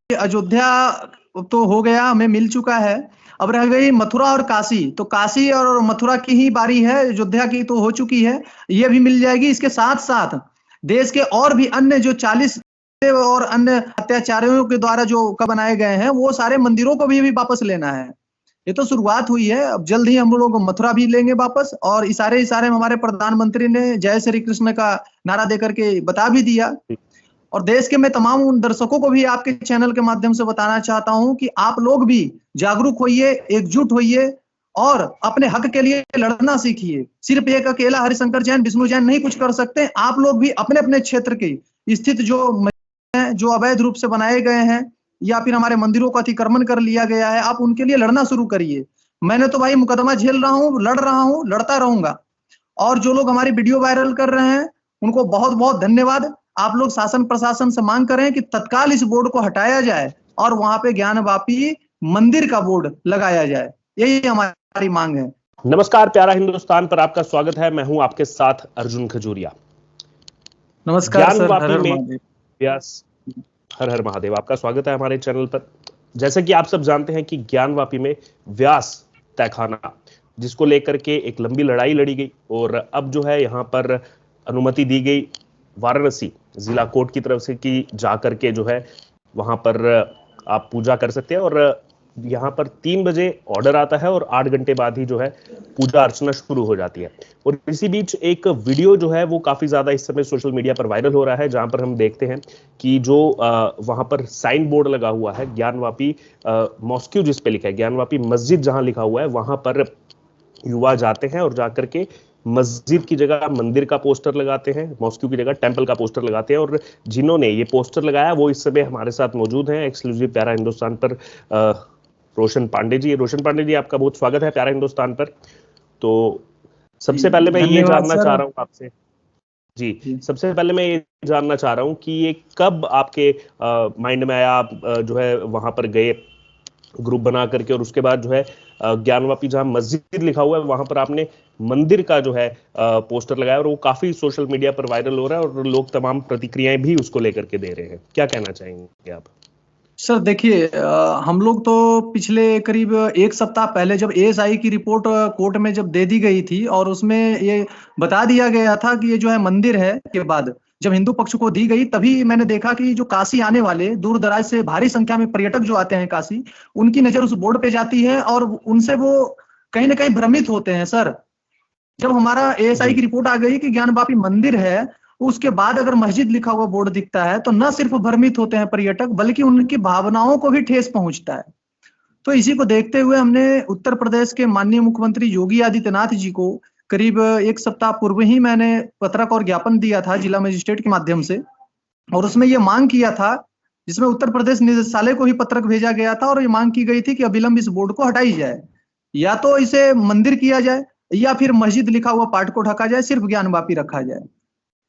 अयोध्या तो हो गया, हमें मिल चुका है। अब रह गई मथुरा और काशी। तो काशी और मथुरा की ही बारी है, अयोध्या की तो हो चुकी है, ये भी मिल जाएगी। इसके साथ साथ देश के और भी अन्य जो 40 और अन्य अत्याचारियों के द्वारा जो बनाए गए हैं, वो सारे मंदिरों को भी वापस लेना है। ये तो शुरुआत हुई है, अब जल्द ही हम लोग मथुरा भी लेंगे वापस। और इशारे में हमारे प्रधानमंत्री ने जय श्री कृष्ण का नारा देकर के बता भी दिया। और देश के मैं तमाम उन दर्शकों को भी आपके चैनल के माध्यम से बताना चाहता हूं कि आप लोग भी जागरूक होइए, एकजुट होइए और अपने हक के लिए लड़ना सीखिए। सिर्फ एक अकेला हरिशंकर जैन, विष्णु जैन नहीं कुछ कर सकते। आप लोग भी अपने अपने क्षेत्र के स्थित जो अवैध रूप से बनाए गए हैं या फिर हमारे मंदिरों का अतिक्रमण कर लिया गया है, आप उनके लिए लड़ना शुरू करिए। मैंने तो भाई मुकदमा झेल रहा हूँ, लड़ रहा हूँ, लड़ता रहूंगा। और जो लोग हमारी वीडियो वायरल कर रहे हैं, उनको बहुत बहुत धन्यवाद। आप लोग शासन प्रशासन से मांग करें कि तत्काल इस बोर्ड को हटाया जाए और वहां पे ज्ञानवापी मंदिर का बोर्ड लगाया जाए। यही हमारी मांग है। नमस्कार, प्यारा हिंदुस्तान पर आपका स्वागत है। मैं हूं आपके साथ अर्जुन खजूरिया। नमस्कार सर। हर हर महादेव। व्यास, हर हर महादेव। आपका स्वागत है हमारे चैनल पर। जैसे कि आप सब जानते हैं कि ज्ञानवापी में व्यास तहखाना, जिसको लेकर के एक लंबी लड़ाई लड़ी गई और अब जो है यहाँ पर अनुमति दी गई वाराणसी जिला कोर्ट की तरफ से कि जाकर के जो है वहां पर आप पूजा कर सकते हैं। और यहाँ पर 3 बजे ऑर्डर आता है और 8 घंटे बाद ही जो है पूजा अर्चना शुरू हो जाती है। और इसी बीच एक वीडियो जो है वो काफी ज्यादा इस समय सोशल मीडिया पर वायरल हो रहा है, जहां पर हम देखते हैं कि जो वहां पर साइन बोर्ड लगा हुआ है ज्ञानवापी मॉस्क्यू, जिस पे लिखा है ज्ञानवापी मस्जिद, जहां लिखा हुआ है वहां पर युवा जाते हैं और जाकर के मस्जिद की जगह मंदिर का पोस्टर लगाते हैं, मॉस्क्यू की जगह टेंपल का पोस्टर लगाते हैं। और जिन्होंने ये पोस्टर लगाया वो इस समय हमारे साथ मौजूद हैं एक्सक्लूसिव प्यारा हिंदुस्तान पर, रोशन पांडे जी। रोशन पांडे जी, आपका बहुत स्वागत है प्यारा हिंदुस्तान पर। तो सबसे पहले मैं ये जानना चाह रहा हूँ आपसे जी, सबसे पहले मैं ये जानना चाह रहा हूँ कि ये कब आपके माइंड में आया, आप जो है वहां पर गए ग्रुप बना करके, और उसके बाद जो है ज्ञानवापी जहां मस्जिद लिखा हुआ है वहां पर आपने मंदिर का जो है पोस्टर लगाया और वो काफी सोशल मीडिया पर वायरल हो रहा है और लोग तमाम प्रतिक्रियाएं भी उसको लेकर के दे रहे हैं। क्या कहना चाहेंगे आप? सर देखिए, हम लोग तो पिछले करीब 1 सप्ताह पहले जब एएसआई की रिपोर्ट कोर्ट में जब दे दी गई थी और उसमें ये बता दिया गया था कि ये जो है मंदिर है, के बाद जब हिंदू पक्ष को दी गई तभी मैंने देखा कि जो काशी आने वाले दूर दराज से भारी संख्या में पर्यटक जो आते हैं काशी, उनकी नजर उस बोर्ड पे जाती है और उनसे वो कहीं ना कहीं भ्रमित होते हैं। सर, जब हमारा एएसआई की रिपोर्ट आ गई कि ज्ञानवापी मंदिर है, उसके बाद अगर मस्जिद लिखा हुआ बोर्ड दिखता है तो न सिर्फ भ्रमित होते हैं पर्यटक, बल्कि उनकी भावनाओं को भी ठेस पहुंचता है। तो इसी को देखते हुए हमने उत्तर प्रदेश के माननीय मुख्यमंत्री योगी आदित्यनाथ जी को करीब 1 सप्ताह पूर्व ही मैंने पत्रक और ज्ञापन दिया था जिला मजिस्ट्रेट के माध्यम से, और उसमें यह मांग किया था, जिसमें उत्तर प्रदेश निदेशालय को ही पत्रक भेजा गया था और ये मांग की गई थी कि अविलंब इस बोर्ड को हटाई जाए, या तो इसे मंदिर किया जाए या फिर मस्जिद लिखा हुआ पार्ट को ढका जाए, सिर्फ ज्ञानवापी रखा जाए,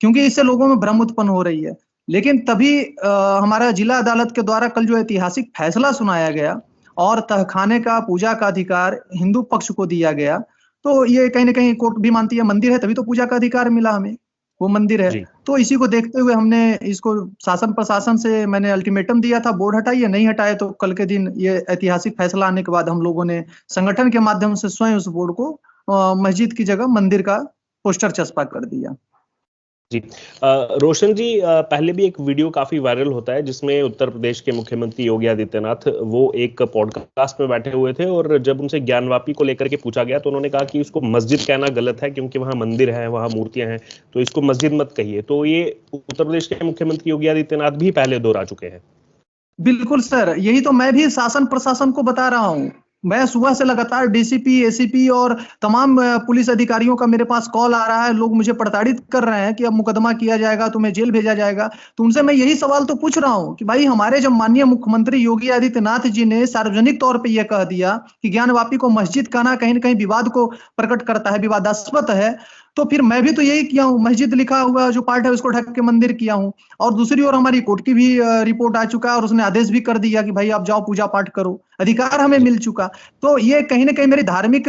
क्योंकि इससे लोगों में भ्रम उत्पन्न हो रही है। लेकिन तभी हमारा जिला अदालत के द्वारा कल जो ऐतिहासिक फैसला सुनाया गया और तहखाने का पूजा का अधिकार हिंदू पक्ष को दिया गया, तो ये कहीं ना कहीं कोर्ट भी मानती है मंदिर है तभी तो पूजा का अधिकार मिला हमें, वो मंदिर है। तो इसी को देखते हुए हमने इसको शासन प्रशासन से मैंने अल्टीमेटम दिया था, बोर्ड हटाइए, नहीं हटाए तो कल के दिन ये ऐतिहासिक फैसला आने के बाद हम लोगों ने संगठन के माध्यम से स्वयं उस बोर्ड को मस्जिद की जगह मंदिर का पोस्टर चस्पा कर दिया। जी, रोशन जी, पहले भी एक वीडियो काफी वायरल होता है जिसमें उत्तर प्रदेश के मुख्यमंत्री योगी आदित्यनाथ वो एक पॉडकास्ट में बैठे हुए थे और जब उनसे ज्ञानवापी को लेकर के पूछा गया तो उन्होंने कहा कि इसको मस्जिद कहना गलत है क्योंकि वहां मंदिर है, वहां मूर्तियां हैं, तो इसको मस्जिद मत कहिए। तो ये उत्तर प्रदेश के मुख्यमंत्री योगी आदित्यनाथ भी पहले दोहरा चुके हैं। बिल्कुल सर, यही तो मैं भी शासन प्रशासन को बता रहा हूँ। मैं सुबह से लगातार डीसीपी, एसीपी और तमाम पुलिस अधिकारियों का मेरे पास कॉल आ रहा है, लोग मुझे प्रताड़ित कर रहे हैं कि अब मुकदमा किया जाएगा, तुम्हें जेल भेजा जाएगा। तो उनसे मैं यही सवाल तो पूछ रहा हूँ कि भाई, हमारे जब माननीय मुख्यमंत्री योगी आदित्यनाथ जी ने सार्वजनिक तौर पर यह कह दिया कि ज्ञानवापी को मस्जिद कहना कहीं ना कहीं विवाद को प्रकट करता है, विवादास्पद है, तो फिर मैं भी तो यही किया हूँ, मस्जिद लिखा हुआ जो पार्ट है उसको ढक के मंदिर किया हूँ। और दूसरी ओर हमारी कोर्ट की भी रिपोर्ट आ चुका है और उसने आदेश भी कर दिया कि भाई आप जाओ पूजा पाठ करो, अधिकार हमें मिल चुका। तो ये कहीं ना कहीं मेरी धार्मिक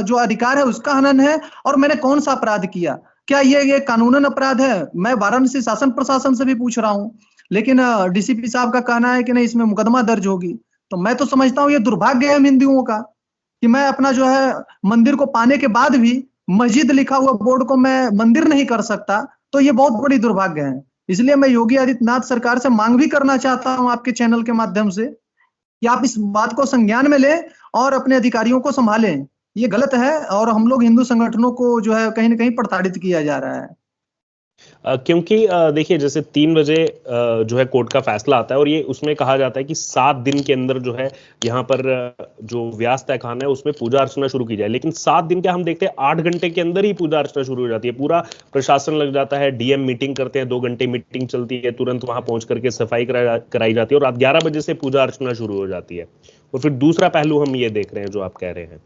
जो अधिकार है उसका हनन है। और मैंने कौन सा अपराध किया? क्या ये कानूनन अपराध है? मैं वाराणसी शासन प्रशासन से भी पूछ रहा हूँ। लेकिन डीसीपी साहब का कहना है कि नहीं, इसमें मुकदमा दर्ज होगी। तो मैं तो समझता हूँ ये दुर्भाग्य है हम हिंदुओं का कि मैं अपना जो है मंदिर को पाने के बाद भी मस्जिद लिखा हुआ बोर्ड को मैं मंदिर नहीं कर सकता, तो ये बहुत बड़ी दुर्भाग्य है। इसलिए मैं योगी आदित्यनाथ सरकार से मांग भी करना चाहता हूं आपके चैनल के माध्यम से कि आप इस बात को संज्ञान में लें और अपने अधिकारियों को संभालें। ये गलत है और हम लोग हिंदू संगठनों को जो है कहीं ना कहीं प्रताड़ित किया जा रहा है। क्योंकि देखिए जैसे 3 बजे जो है कोर्ट का फैसला आता है और ये उसमें कहा जाता है कि 7 दिन के अंदर जो है यहाँ पर जो व्यास तहखाना है उसमें पूजा अर्चना शुरू की जाए, लेकिन 7 दिन क्या हम देखते हैं 8 घंटे के अंदर ही पूजा अर्चना शुरू हो जाती है। पूरा प्रशासन लग जाता है, डीएम मीटिंग करते हैं, 2 घंटे मीटिंग चलती है, तुरंत वहां पहुंच करके सफाई कराई जाती है और रात 11 बजे से पूजा अर्चना शुरू हो जाती है। और फिर दूसरा पहलू हम ये देख रहे हैं जो आप कह रहे हैं।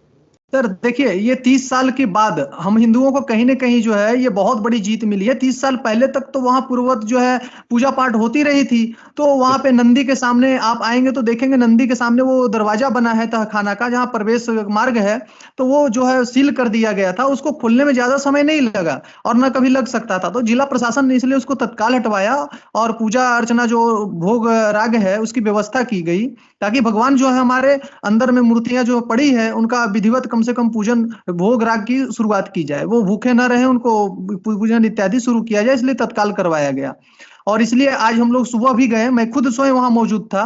सर देखिए, ये 30 साल के बाद हम हिंदुओं को कहीं ना कहीं जो है ये बहुत बड़ी जीत मिली है। 30 साल पहले तक तो वहां पूर्वत जो है पूजा पाठ होती रही थी, तो वहां पे नंदी के सामने आप आएंगे तो देखेंगे नंदी के सामने वो दरवाजा बना है तहखाना का, जहां प्रवेश मार्ग है, तो वो जो है सील कर दिया गया था। उसको खोलने में ज्यादा समय नहीं लगा और न कभी लग सकता था, तो जिला प्रशासन ने इसलिए उसको तत्काल हटवाया और पूजा अर्चना जो भोग राग है उसकी व्यवस्था की गई, ताकि भगवान जो है हमारे अंदर में मूर्तियां जो पड़ी है उनका विधिवत कम से कम पूजन भोग राग की शुरुआत की जाए, वो भूखे न रहे, उनको पूजन इत्यादि शुरू किया जाए, इसलिए तत्काल करवाया गया। और इसलिए आज हम लोग सुबह भी गए, मैं खुद स्वयं वहां मौजूद था,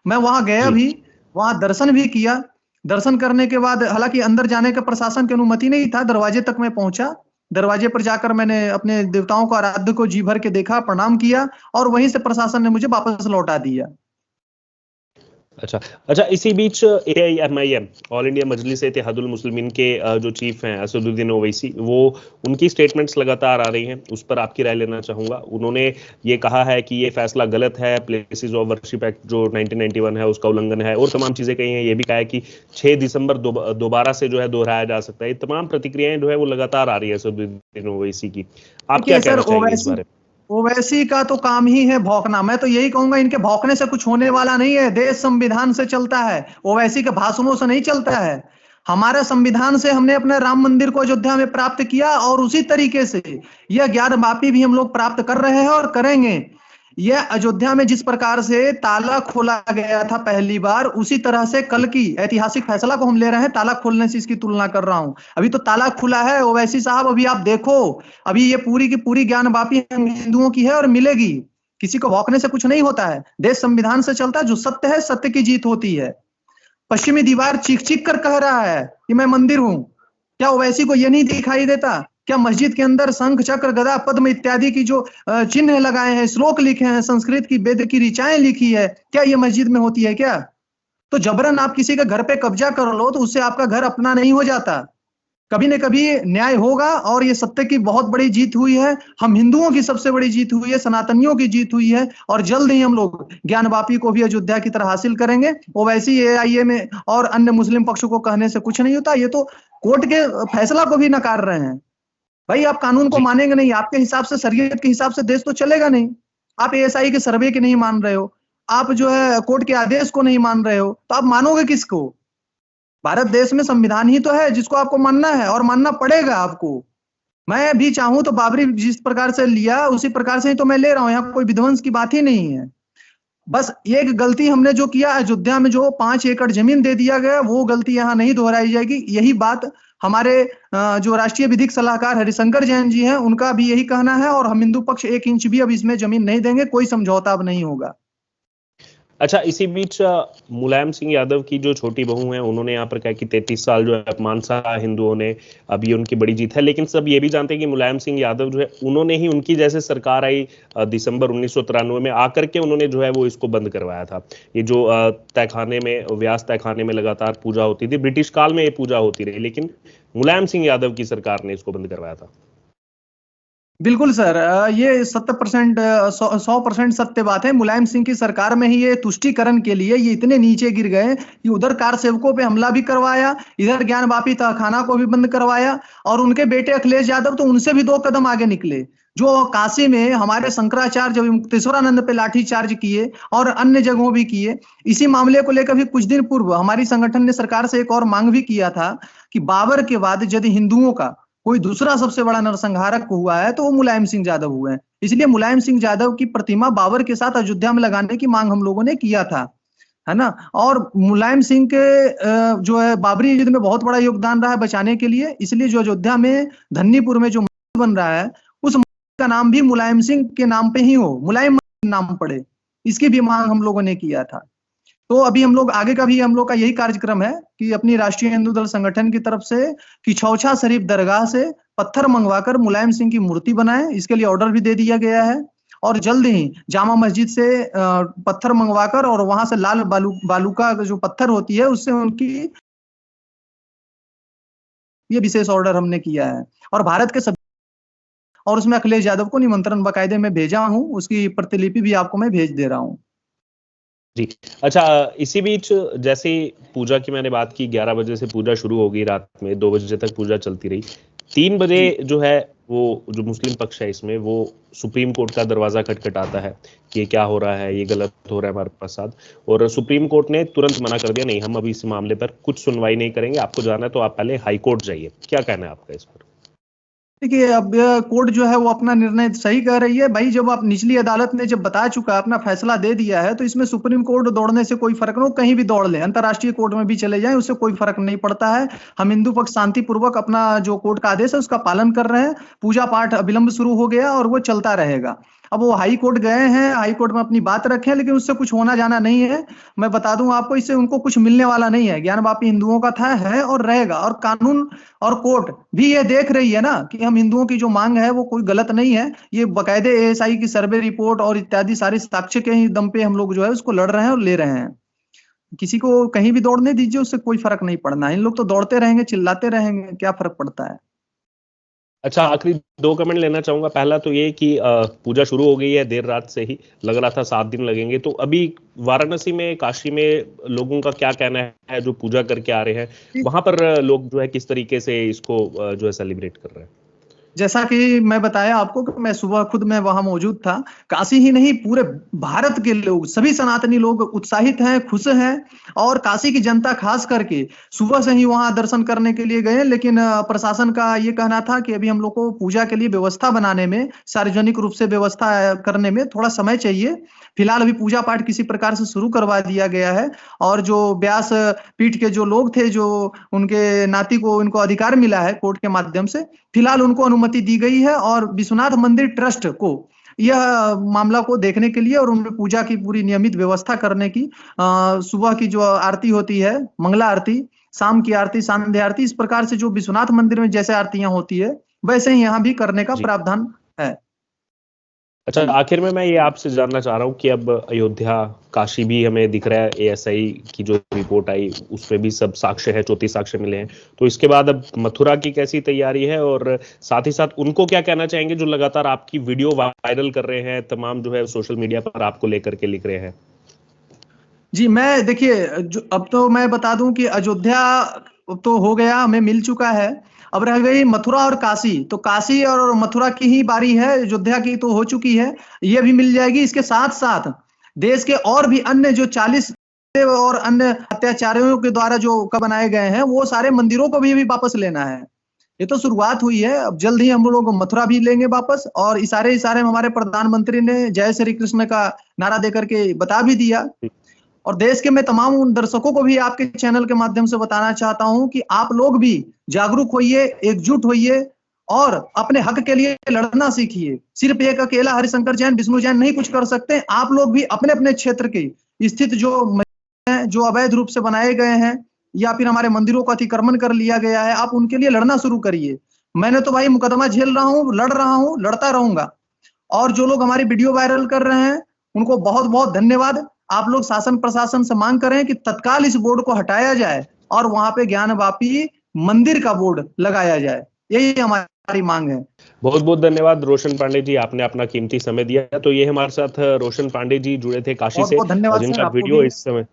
मैं वहां गया भी, वहां दर्शन भी किया। दर्शन करने के बाद हालांकि अंदर जाने का प्रशासन की अनुमति नहीं था, दरवाजे तक मैं पहुंचा। दरवाजे पर जाकर मैंने अपने देवताओं को, आराध्य को जी भर के देखा, प्रणाम किया और वहीं से प्रशासन ने मुझे वापस लौटा दिया। अच्छा, इसी बीच AIMIM ऑल इंडिया मजलिस इत्तेहादुल मुस्लिमीन के जो चीफ हैं असदुद्दीन ओवैसी, वो उनकी स्टेटमेंट्स लगातार आ रही हैं, उस पर आपकी राय लेना चाहूंगा। उन्होंने ये कहा है कि ये फैसला गलत है, प्लेसेस ऑफ वर्शिप एक्ट जो 1991 है उसका उल्लंघन है और तमाम चीजें कही हैं। ये भी कहा है कि 6 दिसंबर दोबारा से जो है दोहराया जा सकता है। ये तमाम प्रतिक्रियाएं जो है वो लगातार आ रही है असदुद्दीन ओवैसी की। आप क्या कहना चाहेंगे इस बारे में? ओवैसी का तो काम ही है भौंकना। मैं तो यही कहूंगा, इनके भौंकने से कुछ होने वाला नहीं है। देश संविधान से चलता है, ओवैसी के भाषणों से नहीं चलता है। हमारे संविधान से हमने अपने राम मंदिर को अयोध्या में प्राप्त किया और उसी तरीके से यह ज्ञानवापी भी हम लोग प्राप्त कर रहे हैं और करेंगे। यह अयोध्या में जिस प्रकार से ताला खोला गया था पहली बार, उसी तरह से कल की ऐतिहासिक फैसला को हम ले रहे हैं। ताला खोलने से इसकी तुलना कर रहा हूं, अभी तो ताला खुला है। ओवैसी साहब अभी आप देखो, अभी ये पूरी की पूरी ज्ञानवापी हम हिंदुओं की है और मिलेगी। किसी को भौंकने से कुछ नहीं होता है, देश संविधान से चलता है। जो सत्य है, सत्य की जीत होती है। पश्चिमी दीवार चीख चीख कर कह रहा है कि मैं मंदिर हूं, क्या ओवैसी को यह नहीं दिखाई देता? क्या मस्जिद के अंदर शंख चक्र गदा पद्म इत्यादि की जो चिन्ह लगाए हैं, श्लोक लिखे हैं, संस्कृत की वेद की ऋचाएं लिखी है, क्या ये मस्जिद में होती है क्या? तो जबरन आप किसी के घर पे कब्जा कर लो तो उससे आपका घर अपना नहीं हो जाता। कभी न कभी न्याय होगा और ये सत्य की बहुत बड़ी जीत हुई है। हम हिंदुओं की सबसे बड़ी जीत हुई है, सनातनियों की जीत हुई है और जल्द ही हम लोग ज्ञानवापी को भी अयोध्या की तरह हासिल करेंगे। वो वैसी AIA में और अन्य मुस्लिम पक्ष को कहने से कुछ नहीं होता। ये तो कोर्ट के फैसला को भी नकार रहे हैं। भाई आप कानून को मानेंगे नहीं, आपके हिसाब से, शरीयत के हिसाब से देश तो चलेगा नहीं। आप ASI के सर्वे के नहीं मान रहे हो, आप जो है कोर्ट के आदेश को नहीं मान रहे हो, तो आप मानोगे किसको? भारत देश में संविधान ही तो है जिसको आपको मानना है और मानना पड़ेगा आपको। मैं भी चाहूं तो बाबरी जिस प्रकार से लिया उसी प्रकार से ही तो मैं ले रहा हूं, यहाँ कोई विध्वंस की बात ही नहीं है। बस एक गलती हमने जो किया, अयोध्या में जो 5 एकड़ जमीन दे दिया गया, वो गलती यहाँ नहीं दोहराई जाएगी। यही बात हमारे जो राष्ट्रीय विधिक सलाहकार हरिशंकर जैन जी हैं, उनका भी यही कहना है और हम हिंदू पक्ष 1 इंच भी अब इसमें जमीन नहीं देंगे, कोई समझौता अब नहीं होगा। अच्छा, इसी बीच मुलायम सिंह यादव की जो छोटी बहू हैं, उन्होंने यहाँ पर कहा कि 33 साल जो है अपमान सहा हिंदुओं ने, अब ये उनकी बड़ी जीत है। लेकिन सब ये भी जानते हैं कि मुलायम सिंह यादव जो है, उन्होंने ही, उनकी जैसे सरकार आई दिसंबर 1993 में, आकर के उन्होंने जो है वो इसको बंद करवाया था। ये जो तहखाने में, व्यास तहखाने में लगातार पूजा होती थी, ब्रिटिश काल में ये पूजा होती रही, लेकिन मुलायम सिंह यादव की सरकार ने इसको बंद करवाया था। बिल्कुल सर, ये 100% सत्य बात है। मुलायम सिंह की सरकार में ही ये तुष्टीकरण के लिए ये इतने नीचे गिर गए कि उधर कार सेवकों पे हमला भी करवाया, इधर ज्ञानवापी तहखाना को भी बंद करवाया और उनके बेटे अखिलेश यादव तो उनसे भी 2 कदम आगे निकले। जो काशी में हमारे शंकराचार्य जब मुक्तेश्वरानंद पे लाठीचार्ज किए और अन्य जगहों भी किए। इसी मामले को लेकर भी कुछ दिन पूर्व हमारी संगठन ने सरकार से एक और मांग भी किया था कि बाबर के बाद यदि हिंदुओं का कोई दूसरा सबसे बड़ा नरसंहारक हुआ है तो वो मुलायम सिंह यादव हुए हैं। इसलिए मुलायम सिंह यादव की प्रतिमा बाबर के साथ अयोध्या में लगाने की मांग हम लोगों ने किया था, है ना। और मुलायम सिंह के जो है बाबरी युद्ध में बहुत बड़ा योगदान रहा है बचाने के लिए, इसलिए जो अयोध्या में धन्नीपुर में जो मस्जिद बन रहा है उस मस्जिद का नाम भी मुलायम सिंह के नाम पे ही हो, मुलायम नाम पड़े, इसकी भी मांग हम लोगों ने किया था। तो अभी हम लोग आगे का भी हम लोग का यही कार्यक्रम है कि अपनी राष्ट्रीय हिंदू दल संगठन की तरफ से कि छौछा शरीफ दरगाह से पत्थर मंगवाकर मुलायम सिंह की मूर्ति बनाए, इसके लिए ऑर्डर भी दे दिया गया है। और जल्द ही जामा मस्जिद से पत्थर मंगवाकर और वहां से लाल बालूका जो पत्थर होती है उससे उनकी, ये विशेष ऑर्डर हमने किया है। और भारत के सभी, और उसमें अखिलेश यादव को निमंत्रण बाकायदे में भेजा हूं, उसकी प्रतिलिपि भी आपको मैं भेज दे रहा हूं। जी अच्छा, इसी बीच जैसे पूजा की मैंने बात की, 11 बजे से पूजा शुरू हो गई, रात में 2 बजे तक पूजा चलती रही। 3 बजे जो है वो जो मुस्लिम पक्ष है इसमें वो सुप्रीम कोर्ट का दरवाजा खटखटाता है कि ये क्या हो रहा है, ये गलत हो रहा है हमारे पास साथ, और सुप्रीम कोर्ट ने तुरंत मना कर दिया, नहीं हम अभी इस मामले पर कुछ सुनवाई नहीं करेंगे, आपको जाना है तो आप पहले हाई कोर्ट जाइए। क्या कहना है आपका इस पर? देखिए, अब कोर्ट जो है वो अपना निर्णय सही कह रही है भाई। जब आप निचली अदालत ने जब बता चुका, अपना फैसला दे दिया है, तो इसमें सुप्रीम कोर्ट दौड़ने से कोई फर्क नहीं, कहीं भी दौड़ ले, अंतर्राष्ट्रीय कोर्ट में भी चले जाएं, उससे कोई फर्क नहीं पड़ता है। हम हिंदू पक्ष शांतिपूर्वक अपना जो कोर्ट का आदेश है उसका पालन कर रहे हैं। पूजा पाठ अविलंब शुरू हो गया और वो चलता रहेगा। अब वो हाई कोर्ट गए हैं, हाई कोर्ट में अपनी बात रखें, लेकिन उससे कुछ होना जाना नहीं है। मैं बता दूं आपको, इससे उनको कुछ मिलने वाला नहीं है। ज्ञानवापी हिंदुओं का था, है और रहेगा। और कानून और कोर्ट भी ये देख रही है ना कि हम हिंदुओं की जो मांग है वो कोई गलत नहीं है। ये बाकायदे एएसआई की सर्वे रिपोर्ट और इत्यादि सारे साक्ष्य के ही दम पे हम लोग जो है उसको लड़ रहे हैं और ले रहे हैं। किसी को कहीं भी दौड़ने दीजिए, उससे कोई फर्क नहीं पड़ना। इन लोग तो दौड़ते रहेंगे, चिल्लाते रहेंगे, क्या फर्क पड़ता है। अच्छा, आखिरी 2 कमेंट लेना चाहूंगा। पहला तो ये कि पूजा शुरू हो गई है देर रात से ही, लग रहा था 7 दिन लगेंगे, तो अभी वाराणसी में, काशी में लोगों का क्या कहना है जो पूजा करके आ रहे हैं, वहां पर लोग जो है किस तरीके से इसको जो है सेलिब्रेट कर रहे हैं? जैसा कि मैं बताया आपको कि मैं सुबह खुद मैं वहां मौजूद था। काशी ही नहीं, पूरे भारत के लोग, सभी सनातनी लोग उत्साहित हैं, खुश हैं। और काशी की जनता खास करके सुबह से ही वहां दर्शन करने के लिए गए। लेकिन प्रशासन का ये कहना था कि अभी हम लोग को पूजा के लिए व्यवस्था बनाने में, सार्वजनिक रूप से व्यवस्था करने में थोड़ा समय चाहिए। फिलहाल अभी पूजा पाठ किसी प्रकार से शुरू करवा दिया गया है। और जो व्यास पीठ के जो लोग थे, जो उनके नाती को इनको अधिकार मिला है कोर्ट के माध्यम से, फिलहाल उनको अनुमति दी गई है। और विश्वनाथ मंदिर ट्रस्ट को यह मामला को देखने के लिए और उनमें पूजा की पूरी नियमित व्यवस्था करने की, सुबह की जो आरती होती है, मंगला आरती, शाम की आरती, संध्या आरती, इस प्रकार से जो विश्वनाथ मंदिर में जैसे आरतियां होती है वैसे ही यहाँ भी करने का प्रावधान है। अच्छा, आखिर में मैं ये आपसे जानना चाह रहा हूँ कि अब अयोध्या, काशी भी हमें दिख रहा है, एएसआई की जो रिपोर्ट आई उसमें भी सब साक्ष्य है, 34 साक्ष्य मिले हैं, तो इसके बाद अब मथुरा की कैसी तैयारी है, और साथ ही साथ उनको क्या कहना चाहेंगे जो लगातार आपकी वीडियो वायरल कर रहे हैं, तमाम जो है सोशल मीडिया पर आपको लेकर के लिख रहे हैं? जी, मैं देखिए, अब तो मैं बता दूं कि अयोध्या तो हो गया, हमें मिल चुका है। अब रह गई मथुरा और काशी। तो काशी और मथुरा की ही बारी है, अयोध्या की तो हो चुकी है, ये भी मिल जाएगी। इसके साथ साथ देश के और भी अन्य जो 40 और अन्य अत्याचारियों के द्वारा जो बनाए गए हैं, वो सारे मंदिरों को भी वापस लेना है। ये तो शुरुआत हुई है, अब जल्द ही हम लोग मथुरा भी लेंगे वापस। और इशारे इशारे में हमारे प्रधानमंत्री ने जय श्री कृष्ण का नारा देकर के बता भी दिया। और देश के मैं तमाम उन दर्शकों को भी आपके चैनल के माध्यम से बताना चाहता हूं कि आप लोग भी जागरूक होइए, एकजुट होइए और अपने हक के लिए लड़ना सीखिए। सिर्फ एक अकेला हरिशंकर जैन, विष्णु जैन नहीं कुछ कर सकते। आप लोग भी अपने अपने क्षेत्र के स्थित जो अवैध रूप से बनाए गए हैं या फिर हमारे मंदिरों को अतिक्रमण कर लिया गया है, आप उनके लिए लड़ना शुरू करिए। मैंने तो भाई मुकदमा झेल रहा हूँ, लड़ रहा हूँ, लड़ता रहूंगा। और जो लोग हमारी वीडियो वायरल कर रहे हैं उनको बहुत बहुत धन्यवाद। आप लोग शासन प्रशासन से मांग करें कि तत्काल इस बोर्ड को हटाया जाए और वहां पे ज्ञानवापी मंदिर का बोर्ड लगाया जाए, यही हमारी मांग है। बहुत बहुत धन्यवाद रोशन पांडे जी, आपने अपना कीमती समय दिया। तो ये हमारे साथ रोशन पांडे जी जुड़े थे काशी से, बहुत धन्यवाद जिनका सर, आपको वीडियो भी। इस समय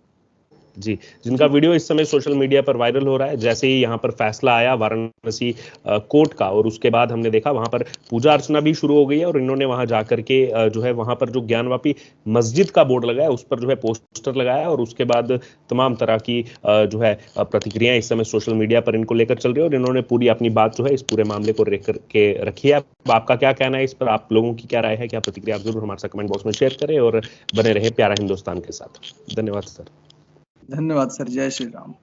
जी, जिनका वीडियो इस समय सोशल मीडिया पर वायरल हो रहा है। जैसे ही यहाँ पर फैसला आया वाराणसी कोर्ट का, और उसके बाद हमने देखा वहाँ पर पूजा अर्चना भी शुरू हो गई है, और इन्होंने वहाँ जाकर के जो है वहाँ पर जो ज्ञानवापी मस्जिद का बोर्ड लगाया, उस पर जो है पोस्टर लगाया, और उसके बाद तमाम तरह की जो है प्रतिक्रियाएं इस समय सोशल मीडिया पर इनको लेकर चल रही है, और इन्होंने पूरी अपनी बात जो है इस पूरे मामले को लेकर के रखी है। आपका क्या कहना है इस पर? आप लोगों की क्या राय है, क्या प्रतिक्रिया? आप जरूर हमारे साथ कमेंट बॉक्स में शेयर करें और बने रहे प्यारा हिंदुस्तान के साथ। धन्यवाद सर। धन्यवाद सर। जय श्री राम।